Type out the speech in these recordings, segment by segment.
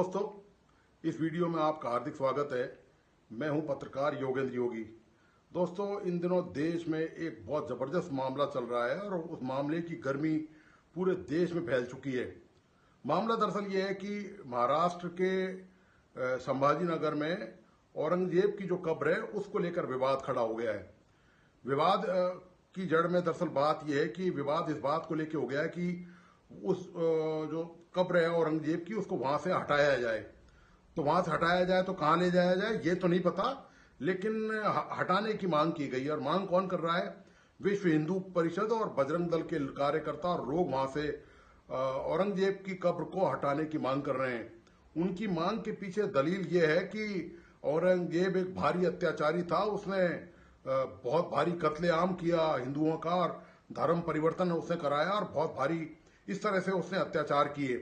दोस्तों, इस वीडियो में आपका हार्दिक स्वागत है। मैं हूं पत्रकार योगेंद्र योगी। दोस्तों, इन दिनों देश में एक बहुत जबरदस्त मामला चल रहा है और उस मामले की गर्मी पूरे देश में फैल चुकी है। मामला दरअसल ये है कि महाराष्ट्र के संभाजी नगर में औरंगजेब की जो कब्र है उसको लेकर विवाद खड़ा हो गया है। विवाद की जड़ में दरअसल बात यह है कि विवाद इस बात को लेकर हो गया है कि उस जो कब्र है औरंगजेब की उसको वहां से हटाया जाए। तो वहां से हटाया जाए तो कहां ले जाया जाए ये तो नहीं पता, लेकिन हटाने की मांग की गई है। और मांग कौन कर रहा है? विश्व हिंदू परिषद और बजरंग दल के कार्यकर्ता और लोग वहां से औरंगजेब की कब्र को हटाने की मांग कर रहे हैं। उनकी मांग के पीछे दलील ये है कि औरंगजेब एक भारी अत्याचारी था। उसने बहुत भारी कत्लेआम किया हिंदुओं का और धर्म परिवर्तन उसने कराया और बहुत भारी इस तरह से उसने अत्याचार किए।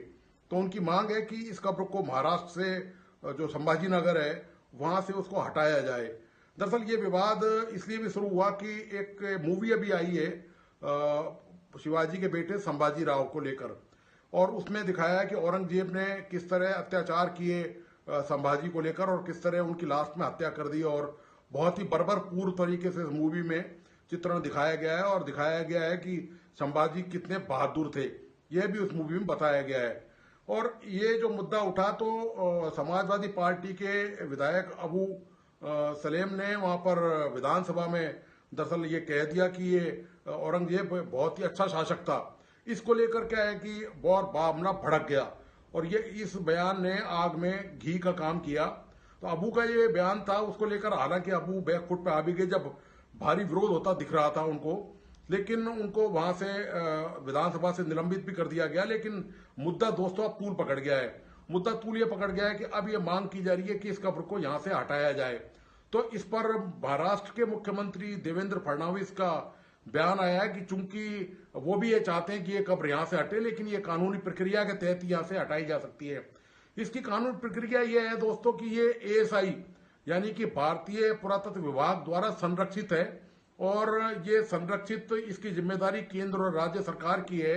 तो उनकी मांग है कि इस कब्र को महाराष्ट्र से जो संभाजी नगर है वहां से उसको हटाया जाए। दरअसल ये विवाद इसलिए भी शुरू हुआ कि एक मूवी अभी आई है शिवाजी के बेटे संभाजी राव को लेकर, और उसमें दिखाया है कि औरंगजेब ने किस तरह अत्याचार किए संभाजी को लेकर और किस तरह उनकी लास्ट में हत्या कर दी। और बहुत ही बर्बरपूर्ण तरीके से इस मूवी में चित्रण दिखाया गया है और दिखाया गया है कि संभाजी कितने बहादुर थे, यह भी उस मूवी में बताया गया है। और ये जो मुद्दा उठा तो समाजवादी पार्टी के विधायक अबू सलेम ने वहां पर विधानसभा में दरअसल ये कह दिया कि ये औरंगजेब बहुत ही अच्छा शासक था। इसको लेकर क्या है कि बहुत मामला भड़क गया और ये इस बयान ने आग में घी का काम किया। तो अबू का ये बयान था, उसको लेकर हालांकि अबू बैकफुट पे आ भी गए जब भारी विरोध होता दिख रहा था उनको, लेकिन उनको वहां से विधानसभा से निलंबित भी कर दिया गया। लेकिन मुद्दा दोस्तों अब तूल पकड़ गया है। मुद्दा तूल ये पकड़ गया है कि अब ये मांग की जा रही है कि इस कब्र को यहां से हटाया जाए। तो इस पर महाराष्ट्र के मुख्यमंत्री देवेंद्र फडणवीस का बयान आया है कि चूंकि वो भी ये चाहते हैं कि ये कब्र यहां से हटे, लेकिन ये कानूनी प्रक्रिया के तहत यहां से हटाई जा सकती है। इसकी कानूनी प्रक्रिया ये है दोस्तों कि ये ASI यानी कि भारतीय पुरातत्व विभाग द्वारा संरक्षित है और ये संरक्षित इसकी जिम्मेदारी केंद्र और राज्य सरकार की है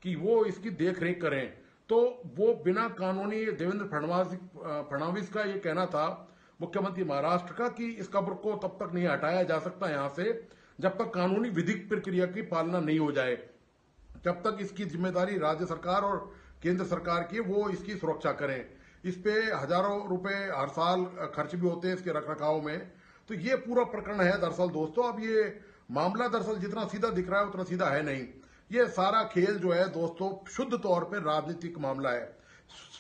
कि वो इसकी देखरेख करें। तो वो बिना कानूनी देवेंद्र फडणवीस का ये कहना था, मुख्यमंत्री महाराष्ट्र का, कि इस कब्र को तब तक नहीं हटाया जा सकता यहां से जब तक कानूनी विधिक प्रक्रिया की पालना नहीं हो जाए। जब तक इसकी जिम्मेदारी राज्य सरकार और केंद्र सरकार की, वो इसकी सुरक्षा करें। इस पे हजारों रुपए हर साल खर्च भी होते हैं इसके रखरखाव में। तो ये पूरा प्रकरण है दरअसल दोस्तों। अब ये मामला दरअसल जितना सीधा दिख रहा है उतना सीधा है नहीं। ये सारा खेल जो है दोस्तों शुद्ध तौर पर राजनीतिक मामला है।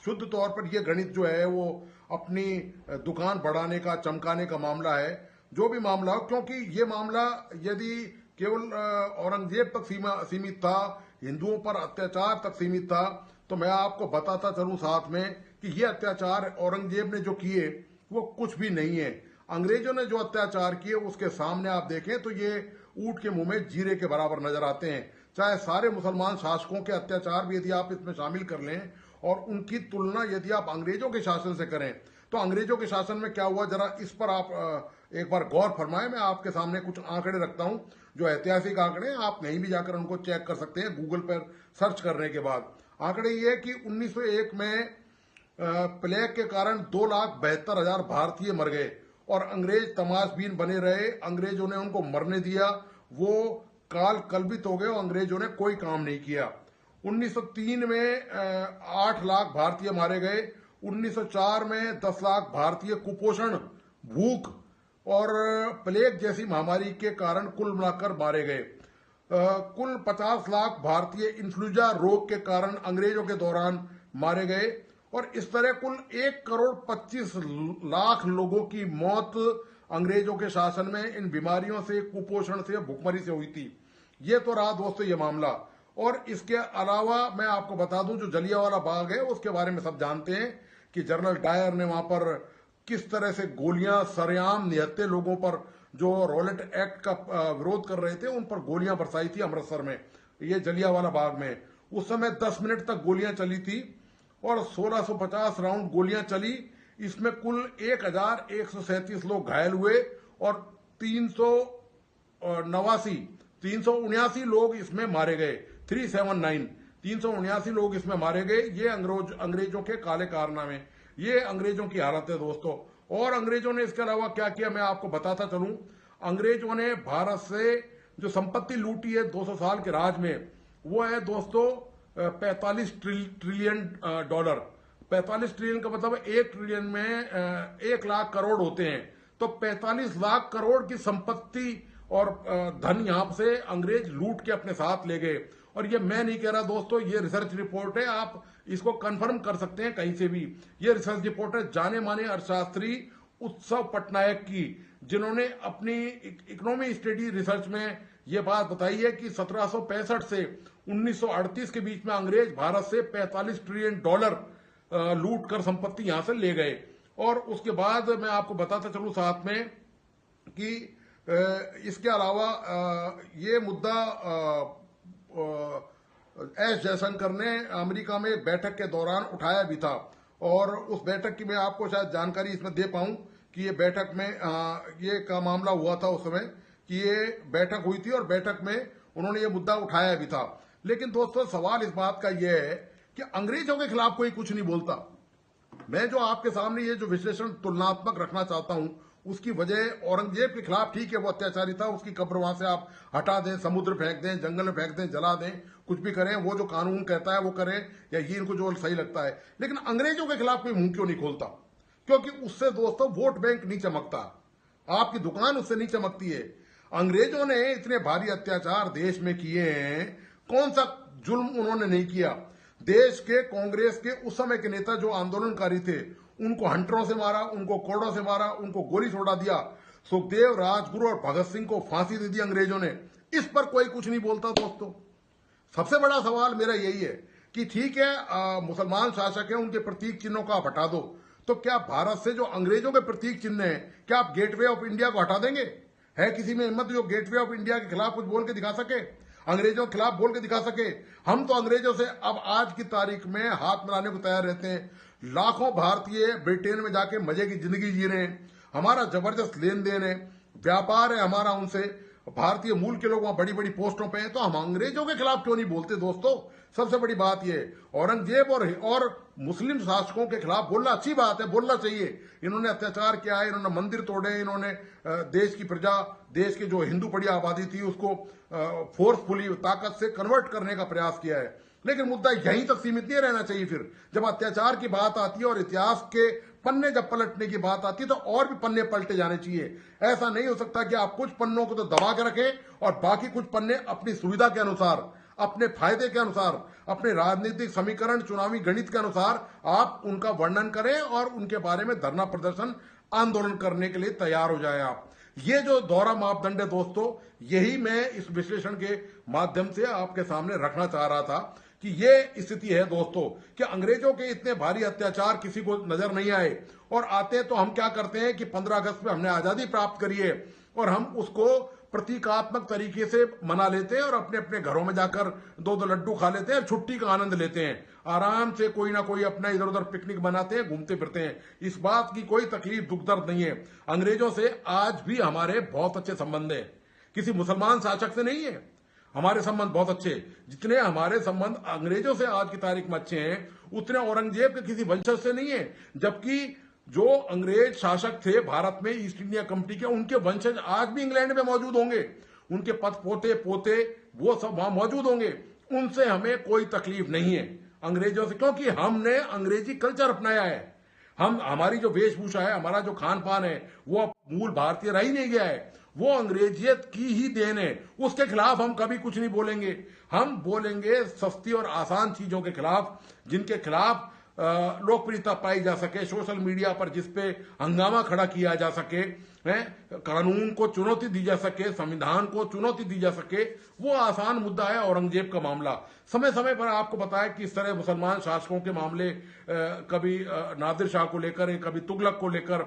शुद्ध तौर पर ये गणित जो है वो अपनी दुकान बढ़ाने का, चमकाने का मामला है। जो भी मामला हो, क्योंकि ये मामला यदि केवल औरंगजेब तक सीमित था, हिंदुओं पर अत्याचार तक सीमित था, तो मैं आपको बताता चलूं साथ में कि ये अत्याचार औरंगजेब ने जो किए वो कुछ भी नहीं है। अंग्रेजों ने जो अत्याचार किए उसके सामने आप देखें तो ये ऊंट के मुंह में जीरे के बराबर नजर आते हैं। चाहे सारे मुसलमान शासकों के अत्याचार भी यदि आप इसमें शामिल कर लें और उनकी तुलना यदि आप अंग्रेजों के शासन से करें तो अंग्रेजों के शासन में क्या हुआ, जरा इस पर आप एक बार गौर फरमाएं। मैं आपके सामने कुछ आंकड़े रखता हूं जो ऐतिहासिक आंकड़े हैं, आप कहीं भी जाकर उनको चेक कर सकते हैं गूगल पर सर्च करने के बाद। आंकड़े ये कि 1901 में प्लेग के कारण 2,72,000 भारतीय मर गए और अंग्रेज तमाशबीन बने रहे। अंग्रेजों ने उनको मरने दिया, वो काल कल्पित हो गए और अंग्रेजों ने कोई काम नहीं किया। 1903 में 8 लाख भारतीय मारे गए। 1904 में 10 लाख भारतीय कुपोषण, भूख और प्लेग जैसी महामारी के कारण कुल मिलाकर मारे गए। कुल 50 लाख भारतीय इन्फ्लुएंजा रोग के कारण अंग्रेजों के दौरान मारे गए और इस तरह कुल 1,25,00,000 लोगों की मौत अंग्रेजों के शासन में इन बीमारियों से, कुपोषण से, भुखमरी से हुई थी। ये तो रहा दोस्तों ये मामला। और इसके अलावा मैं आपको बता दूं, जो जलियांवाला बाग है उसके बारे में सब जानते हैं कि जनरल डायर ने वहां पर किस तरह से गोलियां सरेआम निहत्थे लोगों पर, जो रॉलेट एक्ट का विरोध कर रहे थे, उन पर गोलियां बरसाई थी अमृतसर में, ये जलियांवाला बाग में। उस समय 10 मिनट तक गोलियां चली थी और 1650 राउंड गोलियां चली। इसमें कुल 1,137 लोग घायल हुए और 379 लोग इसमें मारे गए। 379 लोग इसमें मारे गए। ये अंग्रेजों के काले कारनामे। ये अंग्रेजों की हालत है दोस्तों। और अंग्रेजों ने इसके अलावा क्या किया मैं आपको बताता चलूं। अंग्रेजों ने भारत से जो संपत्ति लूटी है 200 साल के राज में, वो है दोस्तों 45 ट्रिलियन डॉलर। 45 ट्रिलियन का मतलब 1 ट्रिलियन में 1 लाख करोड़ होते हैं। तो 45 लाख करोड़ की संपत्ति और धन यहां से अंग्रेज लूट के अपने साथ ले गए। और ये मैं नहीं कह रहा दोस्तों, ये रिसर्च रिपोर्ट है, आप इसको कंफर्म कर सकते हैं कहीं से भी। ये रिसर्च रिपोर्ट है जाने माने अर्थशास्त्री उत्सव पटनायक की, जिन्होंने अपनी इकोनॉमी स्टडी रिसर्च में ये बात बताई है कि 1765 से 1938 के बीच में अंग्रेज भारत से 45 ट्रिलियन डॉलर लूट कर संपत्ति यहां से ले गए। और उसके बाद मैं आपको बताता चलूं साथ में कि इसके अलावा ये मुद्दा एस जयशंकर ने अमेरिका में एक बैठक के दौरान उठाया भी था। और उस बैठक की मैं आपको शायद जानकारी इसमें दे पाऊं कि ये बैठक में ये का मामला हुआ था उस समय कि ये बैठक हुई थी और बैठक में उन्होंने ये मुद्दा उठाया भी था। लेकिन दोस्तों सवाल इस बात का ये है कि अंग्रेजों के खिलाफ कोई कुछ नहीं बोलता। मैं जो आपके सामने ये जो विश्लेषण तुलनात्मक रखना चाहता हूं, उसकी वजह औरंगजेब के खिलाफ ठीक है वो अत्याचारी था, उसकी कब्र वहां से आप हटा दें, समुद्र फेंक दें, जंगल में फेंक दें, जला दें, कुछ भी करें, वो जो कानून कहता है वो करें या ये इनको जो सही लगता है। लेकिन अंग्रेजों के खिलाफ कोई मुंह क्यों नहीं खोलता? क्योंकि उससे दोस्तों वोट बैंक नहीं चमकता, आपकी दुकान उससे नहीं चमकती है। अंग्रेजों ने इतने भारी अत्याचार देश में किए हैं, कौन सा जुल्म उन्होंने नहीं किया? देश के कांग्रेस के उस समय के नेता जो आंदोलनकारी थे, उनको हंटरों से मारा, उनको कोड़ों से मारा, उनको गोली छोड़ा दिया। सुखदेव, राजगुरु और भगत सिंह को फांसी दे दी अंग्रेजों ने। इस पर कोई कुछ नहीं बोलता दोस्तों। सबसे बड़ा सवाल मेरा यही है कि ठीक है मुसलमान शासक हैं, उनके प्रतीक चिन्हों को आप हटा दो, तो क्या भारत से जो अंग्रेजों के प्रतीक चिन्ह हैं, क्या आप गेटवे ऑफ इंडिया को हटा देंगे? है किसी में हिम्मत जो गेटवे ऑफ इंडिया के खिलाफ कुछ बोल के दिखा सके, अंग्रेजों के खिलाफ बोल के दिखा सके? हम तो अंग्रेजों से अब आज की तारीख में हाथ मिलाने को तैयार रहते हैं। लाखों भारतीय ब्रिटेन में जाके मजे की जिंदगी जी रहे हैं, हमारा जबरदस्त लेन देन है, व्यापार है हमारा उनसे, भारतीय मूल के लोग वहां बड़ी बड़ी पोस्टों पे हैं। तो हम अंग्रेजों के खिलाफ क्यों नहीं बोलते दोस्तों? सबसे बड़ी बात यह औरंगजेब और मुस्लिम शासकों के खिलाफ बोलना अच्छी बात है, बोलना चाहिए। इन्होंने अत्याचार किया है, इन्होंने मंदिर तोड़े, इन्होंने देश की प्रजा, देश की जो हिंदू पड़ी आबादी थी उसको फोर्सफुली ताकत से कन्वर्ट करने का प्रयास किया है। लेकिन मुद्दा यहीं तक सीमित नहीं रहना चाहिए। फिर जब अत्याचार की बात आती है और इतिहास के पन्ने जब पलटने की बात आती है तो और भी पन्ने पलटे जाने चाहिए। ऐसा नहीं हो सकता कि आप कुछ पन्नों को तो दबा के रखें और बाकी कुछ पन्ने अपनी सुविधा के अनुसार, अपने फायदे के अनुसार, अपने राजनीतिक समीकरण, चुनावी गणित के अनुसार आप उनका वर्णन करें और उनके बारे में धरना प्रदर्शन, आंदोलन करने के लिए तैयार हो जाए आप। ये जो दोहरा मापदंड है दोस्तों, यही मैं इस विश्लेषण के माध्यम से आपके सामने रखना चाह रहा था कि ये स्थिति है दोस्तों कि अंग्रेजों के इतने भारी अत्याचार किसी को नजर नहीं आए, और आते तो हम क्या करते हैं कि 15 अगस्त में हमने आजादी प्राप्त करी है और हम उसको प्रतीकात्मक तरीके से मना लेते हैं और अपने अपने घरों में जाकर 2-2 लड्डू खा लेते हैं, छुट्टी का आनंद लेते हैं, आराम से कोई ना कोई अपना इधर उधर पिकनिक बनाते हैं, घूमते फिरते हैं। इस बात की कोई तकलीफ दुख दर्द नहीं है। अंग्रेजों से आज भी हमारे बहुत अच्छे संबंध है, किसी मुसलमान शासक से नहीं है। हमारे संबंध बहुत अच्छे, जितने हमारे संबंध अंग्रेजों से आज की तारीख में अच्छे हैं, उतने औरंगजेब के किसी वंशज से नहीं है। जबकि जो अंग्रेज शासक थे भारत में ईस्ट इंडिया कंपनी के, उनके वंशज आज भी इंग्लैंड में मौजूद होंगे, उनके पोते पोते वो सब वहां मौजूद होंगे। उनसे हमें कोई तकलीफ नहीं है अंग्रेजों से, क्योंकि हमने अंग्रेजी कल्चर अपनाया है। हमारी जो वेशभूषा है, हमारा जो खान पान है, वो मूल भारतीय रह ही नहीं गया है, वो अंग्रेजियत की ही देन है। उसके खिलाफ हम कभी कुछ नहीं बोलेंगे। हम बोलेंगे सस्ती और आसान चीजों के खिलाफ, जिनके खिलाफ लोकप्रियता पाई जा सके, सोशल मीडिया पर जिसपे हंगामा खड़ा किया जा सके, कानून को चुनौती दी जा सके, संविधान को चुनौती दी जा सके, वो आसान मुद्दा है औरंगजेब का मामला। समय समय पर आपको बताया कि इस तरह मुसलमान शासकों के मामले कभी नादिर शाह को लेकर, कभी तुगलक को लेकर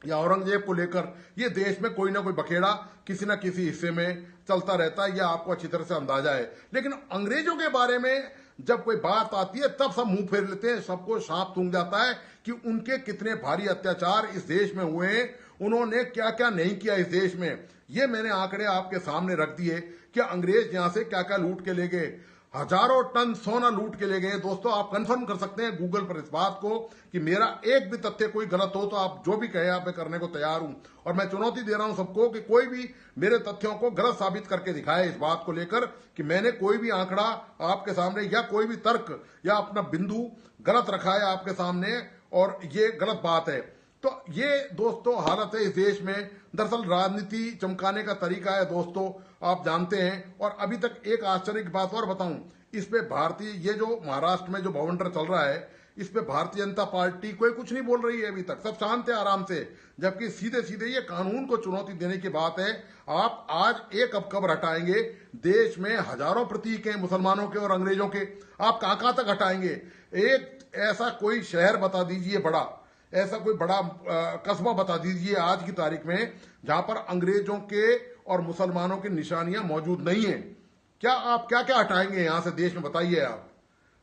या औरंगजेब को लेकर, ये देश में कोई ना कोई बखेड़ा किसी ना किसी हिस्से में चलता रहता है, यह आपको अच्छी तरह से अंदाजा है। लेकिन अंग्रेजों के बारे में जब कोई बात आती है तब सब मुंह फेर लेते हैं, सबको सांप सूंघ जाता है कि उनके कितने भारी अत्याचार इस देश में हुए, उन्होंने क्या क्या नहीं किया इस देश में। ये मैंने आंकड़े आपके सामने रख दिए कि अंग्रेज यहां से क्या क्या लूट के ले गए। हजारों टन सोना लूट के ले गए। दोस्तों आप कंफर्म कर सकते हैं गूगल पर इस बात को कि मेरा एक भी तथ्य कोई गलत हो तो आप जो भी कहे आप मैं करने को तैयार हूं। और मैं चुनौती दे रहा हूं सबको कि कोई भी मेरे तथ्यों को गलत साबित करके दिखाए इस बात को लेकर कि मैंने कोई भी आंकड़ा आपके सामने या कोई भी तर्क या अपना बिंदु गलत रखा है आपके सामने और ये गलत बात है। तो ये दोस्तों हालत है इस देश में। दरअसल राजनीति चमकाने का तरीका है दोस्तों, आप जानते हैं। और अभी तक एक आश्चर्य की बात और बताऊं, इस पे भारतीय ये जो महाराष्ट्र में जो बवंडर चल रहा है इस पे भारतीय जनता पार्टी कोई कुछ नहीं बोल रही है अभी तक, सब शांत है आराम से। जबकि सीधे सीधे ये कानून को चुनौती देने की बात है। आप आज एक कब्र हटाएंगे, देश में हजारों प्रतीक हैं मुसलमानों के और अंग्रेजों के, आप कहां तक हटाएंगे? एक ऐसा कोई शहर बता दीजिए बड़ा, ऐसा कोई बड़ा कस्बा बता दीजिए आज की तारीख में जहां पर अंग्रेजों के और मुसलमानों की निशानियां मौजूद नहीं है। क्या आप क्या क्या हटाएंगे यहां से देश में, बताइए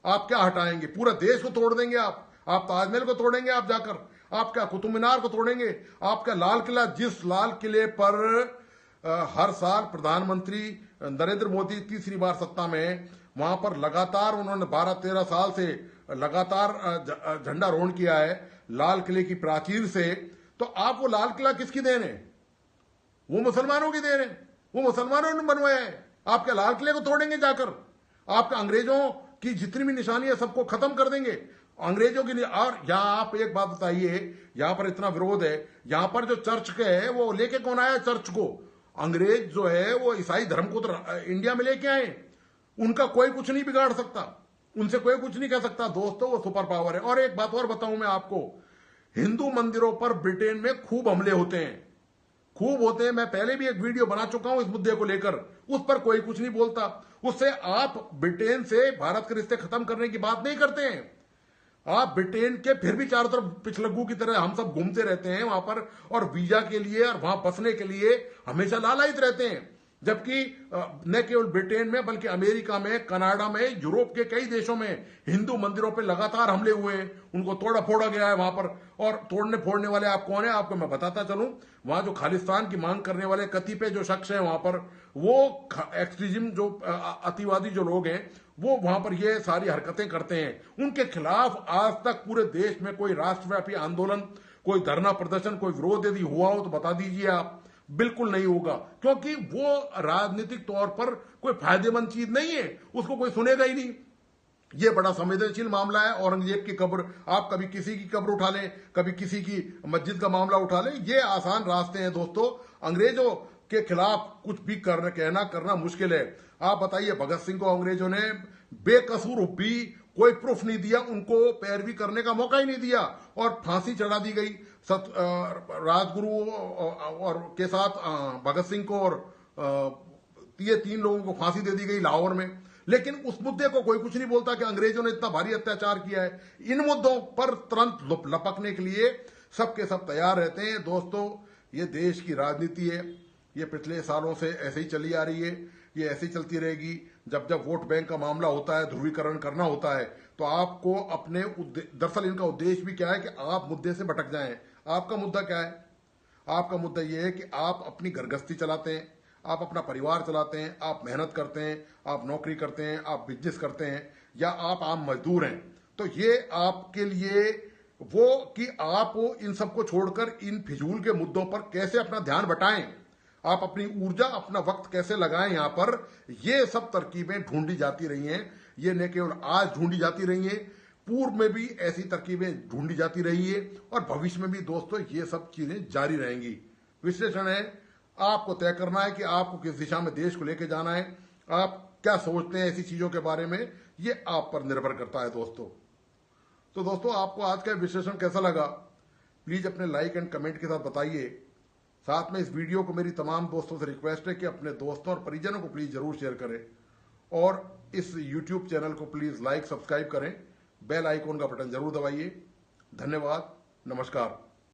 आप क्या हटाएंगे? पूरा देश को तोड़ देंगे आप ताजमहल को तोड़ेंगे आप जाकर, आप क्या कुतुब मीनार को तोड़ेंगे, आप क्या लाल किला, जिस लाल किले पर हर साल प्रधानमंत्री नरेंद्र मोदी तीसरी बार सत्ता में, वहां पर लगातार उन्होंने 12-13 साल से लगातार झंडारोहण किया है लाल किले की प्राचीर से। तो आप वो लाल किला किसकी देन है? वो मुसलमानों की देन है, वो मुसलमानों ने बनवाया है। आप क्या लाल किले को तोड़ेंगे जाकर? आपका अंग्रेजों की जितनी भी निशानी है सबको खत्म कर देंगे अंग्रेजों की। और यहां आप एक बात बताइए, यहां पर इतना विरोध है, यहां पर जो चर्च के है वो लेके कौन आया चर्च को? अंग्रेज जो है वो ईसाई धर्म को तो इंडिया में लेके आए, उनका कोई कुछ नहीं बिगाड़ सकता, उनसे कोई कुछ नहीं कह सकता दोस्तों, वो सुपर पावर है। और एक बात और बताऊं मैं आपको, हिंदू मंदिरों पर ब्रिटेन में खूब हमले होते हैं, खूब होते हैं। मैं पहले भी एक वीडियो बना चुका हूं इस मुद्दे को लेकर, उस पर कोई कुछ नहीं बोलता। उससे आप ब्रिटेन से भारत के रिश्ते खत्म करने की बात नहीं करते हैं। आप ब्रिटेन के फिर भी चारों तरफ पिछलग्गू की तरह हम सब घूमते रहते हैं वहां पर, और वीजा के लिए और वहां बसने के लिए हमेशा लालायित रहते हैं। जबकि न केवल ब्रिटेन में बल्कि अमेरिका में, कनाडा में, यूरोप के कई देशों में हिंदू मंदिरों पर लगातार हमले हुए हैं, उनको तोड़ा फोड़ा गया है वहां पर। और तोड़ने फोड़ने वाले आप कौन है आपको मैं बताता चलूं। वहां जो खालिस्तान की मांग करने वाले कतिपय जो शख्स हैं वहां पर, वो एक्सट्रीजिम जो अतिवादी जो लोग हैं वो वहां पर ये सारी हरकतें करते हैं। उनके खिलाफ आज तक पूरे देश में कोई राष्ट्रव्यापी आंदोलन, कोई धरना प्रदर्शन, कोई विरोध यदि हुआ हो तो बता दीजिए आप। बिल्कुल नहीं होगा, क्योंकि वो राजनीतिक तौर पर कोई फायदेमंद चीज नहीं है, उसको कोई सुनेगा ही नहीं। ये बड़ा संवेदनशील मामला है। औरंगजेब की कब्र, आप कभी किसी की कब्र उठा लें, कभी किसी की मस्जिद का मामला उठा लें, ये आसान रास्ते हैं दोस्तों। अंग्रेजों के खिलाफ कुछ भी कहना करना मुश्किल है। आप बताइए, भगत सिंह को अंग्रेजों ने बेकसूर भी कोई प्रूफ नहीं दिया, उनको पैरवी करने का मौका ही नहीं दिया और फांसी चढ़ा दी गई। राजगुरु और के साथ भगत सिंह को और ये 3 लोगों को फांसी दे दी गई लाहौर में। लेकिन उस मुद्दे को कोई कुछ नहीं बोलता कि अंग्रेजों ने इतना भारी अत्याचार किया है। इन मुद्दों पर तुरंत लपकने के लिए सबके सब तैयार रहते हैं दोस्तों। ये देश की राजनीति है, ये पिछले सालों से ऐसे ही चली आ रही है, ये ऐसे ही चलती रहेगी। जब जब वोट बैंक का मामला होता है, ध्रुवीकरण करना होता है, तो आपको अपने दरअसल इनका उद्देश्य भी क्या है कि आप मुद्दे से भटक जाएं। आपका मुद्दा क्या है? आपका मुद्दा यह है कि आप अपनी घरगृहस्थी चलाते हैं, आप अपना परिवार चलाते हैं, आप मेहनत करते हैं, आप नौकरी करते हैं, आप बिजनेस करते हैं, या आप आम मजदूर हैं। तो ये आपके लिए वो कि आप इन सबको छोड़कर इन फिजूल के मुद्दों पर कैसे अपना ध्यान बटाएं, आप अपनी ऊर्जा, अपना वक्त कैसे लगाएं यहां पर, ये सब तरकीबें ढूंढी जाती रही हैं। ये न केवल आज ढूंढी जाती रही हैं, पूर्व में भी ऐसी तरकीबें ढूंढी जाती रही है और भविष्य में भी दोस्तों ये सब चीजें जारी रहेंगी। विश्लेषण है, आपको तय करना है कि आपको किस दिशा में देश को लेकर जाना है, आप क्या सोचते हैं ऐसी चीजों के बारे में, ये आप पर निर्भर करता है दोस्तों। तो दोस्तों, आपको आज का विश्लेषण कैसा लगा प्लीज अपने लाइक एंड कमेंट के साथ बताइए। साथ में इस वीडियो को मेरी तमाम दोस्तों से रिक्वेस्ट है कि अपने दोस्तों और परिजनों को प्लीज जरूर शेयर करें, और इस यूट्यूब चैनल को प्लीज लाइक सब्सक्राइब करें, बेल आइकॉन का बटन जरूर दबाइए। धन्यवाद, नमस्कार।